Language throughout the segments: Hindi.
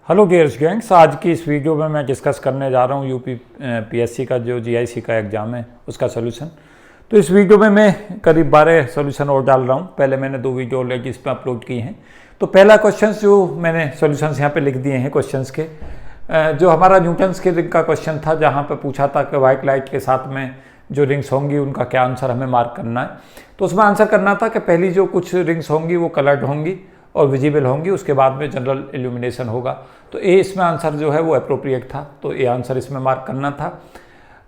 हेलो डियर स्टूडेंट्स, आज की इस वीडियो में मैं डिस्कस करने जा रहा हूँ यूपी पीएससी का जो जीआईसी का एग्ज़ाम है उसका सोल्यूशन। तो इस वीडियो में मैं करीब 12 सोल्यूशन और डाल रहा हूँ। पहले मैंने 2 वीडियो ऑलरेडी इस पर अपलोड किए हैं। तो पहला क्वेश्चन जो मैंने सोल्यूशंस यहाँ पे लिख दिए हैं क्वेश्चंस के, जो हमारा न्यूटन्स के रिंग का क्वेश्चन था, जहाँ पर पूछा था कि वाइट लाइट के साथ में जो रिंग्स होंगी उनका क्या आंसर हमें मार्क करना है। तो उसमें आंसर करना था कि पहली जो कुछ रिंग्स होंगी वो कलर्ड होंगी और विजिबल होंगी, उसके बाद में जनरल इल्यूमिनेशन होगा। तो ए इसमें आंसर जो है वो अप्रोप्रिएट था, तो ए आंसर इसमें मार्क करना था।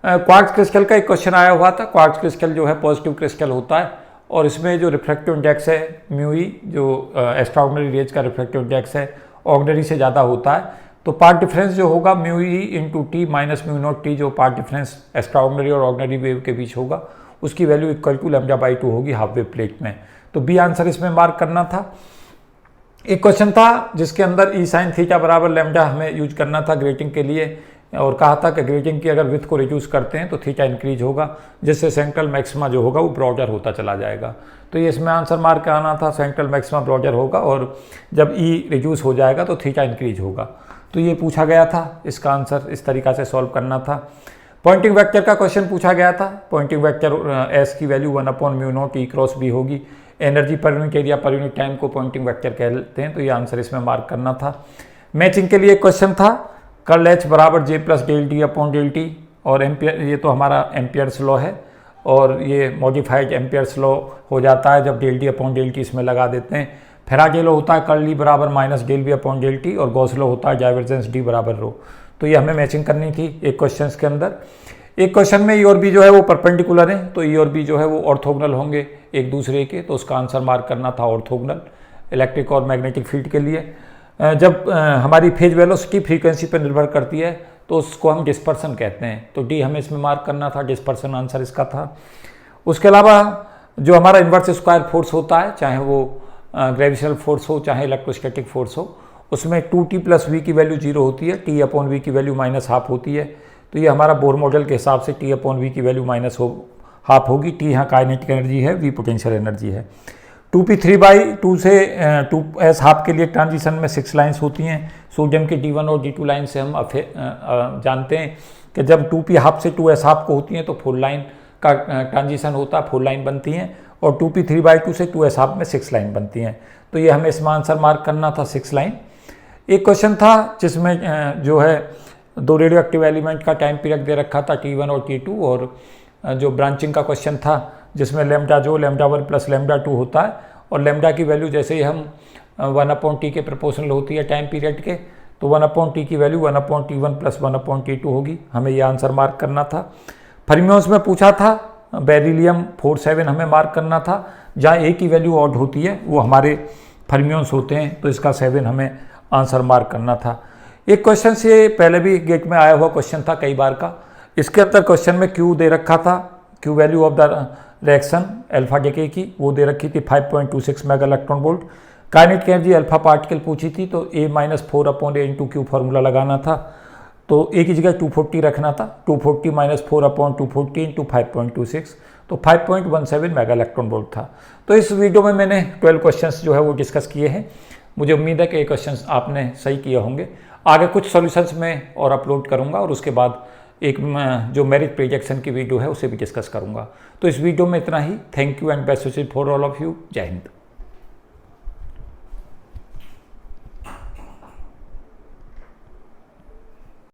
क्वार्ट्ज क्रिस्टल का एक क्वेश्चन आया हुआ था। क्वार्ट्ज क्रिस्टल जो है पॉजिटिव क्रिस्टल होता है और इसमें जो रिफ्रैक्टिव इंडेक्स है म्यू ई, जो एक्स्ट्राऑर्डिनरी रेज का रिफ्रैक्टिव इंडेक्स है ऑर्डिनरी से ज़्यादा होता है। तो पार्ट डिफरेंस जो होगा mu E into T minus mu naught T, जो पार्ट डिफरेंस एक्स्ट्राऑर्डिनरी और ऑर्डिनरी वेव के बीच होगा, उसकी वैल्यू इक्वल टू λ/2 होगी हाफ वेव प्लेट में। तो बी आंसर इसमें मार्क करना था। एक क्वेश्चन था जिसके अंदर ई साइन थीटा बराबर लैम्डा हमें यूज करना था ग्रेटिंग के लिए, और कहा था कि ग्रेटिंग की अगर विड्थ को रिड्यूस करते हैं तो थीटा इंक्रीज होगा, जिससे सेंट्रल मैक्सिमा जो होगा वो ब्रॉडर होता चला जाएगा। तो ये इसमें आंसर मार्क कराना था, सेंट्रल मैक्सिमा ब्रॉडर होगा और जब ई रिड्यूस हो जाएगा तो थीटा इंक्रीज होगा। तो ये पूछा गया था, इसका आंसर इस तरीक़ा से सॉल्व करना था। पॉइंटिंग वेक्टर का क्वेश्चन पूछा गया था। पॉइंटिंग वेक्टर एस की वैल्यू 1/μ0 ई क्रॉस बी होगी। Energy per unit area per unit time को पॉइंटिंग वेक्टर कहते हैं, तो ये आंसर इसमें मार्क करना था। मैचिंग के लिए क्वेश्चन था कर्ल एच बराबर J plus del T upon del T, और एम्पियर, ये तो हमारा एम्पियर्स लॉ है और ये मॉडिफाइड एम्पियर्स लॉ हो जाता है जब del T upon del t इसमें लगा देते हैं। फेराडे लॉ होता है कर्ल ई बराबर minus del B upon del T, और गॉस लॉ होता है डाइवर्जेंस डी बराबर रो। तो ये हमें मैचिंग करनी थी एक क्वेश्चन के अंदर। एक क्वेश्चन में ई और बी जो है वो परपेंडिकुलर है, तो ई और बी जो है वो ऑर्थोगोनल होंगे एक दूसरे के, तो उसका आंसर मार्क करना था ऑर्थोगोनल इलेक्ट्रिक और मैग्नेटिक फील्ड के लिए। जब हमारी फेज वेलोसिटी फ्रीक्वेंसी पर निर्भर करती है तो उसको हम डिस्पर्सन कहते हैं, तो डी हमें इसमें मार्क करना था, डिस्पर्सन आंसर इसका था। उसके अलावा जो हमारा इन्वर्स स्क्वायर फोर्स होता है, चाहे वो ग्रेविटेशनल फोर्स हो चाहे इलेक्ट्रोस्टैटिक फोर्स हो, उसमें 2t प्लस वी की वैल्यू 0 होती है, टी अपॉन वी की वैल्यू -½ होती है। तो ये हमारा बोर मॉडल के हिसाब से टी अपॉन वी की वैल्यू -½ होगी। टी यहाँ काइनेटिक एनर्जी है, वी पोटेंशियल एनर्जी है। 2p3/2 से 2s½ के लिए ट्रांजिशन में 6 लाइन्स होती हैं। सोडियम के D1 और D2 लाइन से हम जानते हैं कि जब 2p½ से 2s½ को होती हैं तो 4 लाइन का ट्रांजिशन होता है, 4 लाइन बनती हैं, और 2p3/2 से 2s½ में 6 लाइन बनती हैं। तो ये हमें इसमें आंसर मार्क करना था 6 लाइन। एक क्वेश्चन था जिसमें जो है 2 रेडियो एक्टिव एलिमेंट का टाइम पीरियड दे रखा था T1 और T2, और जो ब्रांचिंग का क्वेश्चन था जिसमें लैम्डा जो λ1 प्लस λ2 होता है, और लैम्डा की वैल्यू जैसे ही हम 1/T के प्रोपोर्शनल होती है टाइम पीरियड के, तो 1/T की वैल्यू 1/T1 प्लस 1/T2 होगी। हमें ये आंसर मार्क करना था। फर्मियोन्स में पूछा था बेरिलियम 47 हमें मार्क करना था। जहाँ ए की वैल्यू ऑड होती है वो हमारे फर्मियोन्स होते हैं, तो इसका 7 हमें आंसर मार्क करना था। एक क्वेश्चन से पहले भी गेट में आया हुआ क्वेश्चन था कई बार का। इसके अंदर क्वेश्चन में क्यू दे रखा था, Q value of the reaction alpha decay की वो दे रखी थी 5.26 mega electron volt. Kinetic energy alpha particle पूछी थी, तो A-4/A × Q फॉर्मूला लगाना था। तो ए की जगह 240 रखना था, 240 - 4/240 × 5.26, तो 5.17 मेगा इलेक्ट्रॉन वोल्ट था। तो इस वीडियो में मैंने 12 क्वेश्चंस जो है वो डिस्कस किए हैं। मुझे उम्मीद है कि ये क्वेश्चंस आपने सही किए होंगे। आगे कुछ सॉल्यूशंस में और अपलोड करूंगा, और उसके बाद एक जो मेरिट प्रोजेक्शन की वीडियो है उसे भी डिस्कस करूंगा। तो इस वीडियो में इतना ही। Thank you and best wishes for all of you. जय हिंद।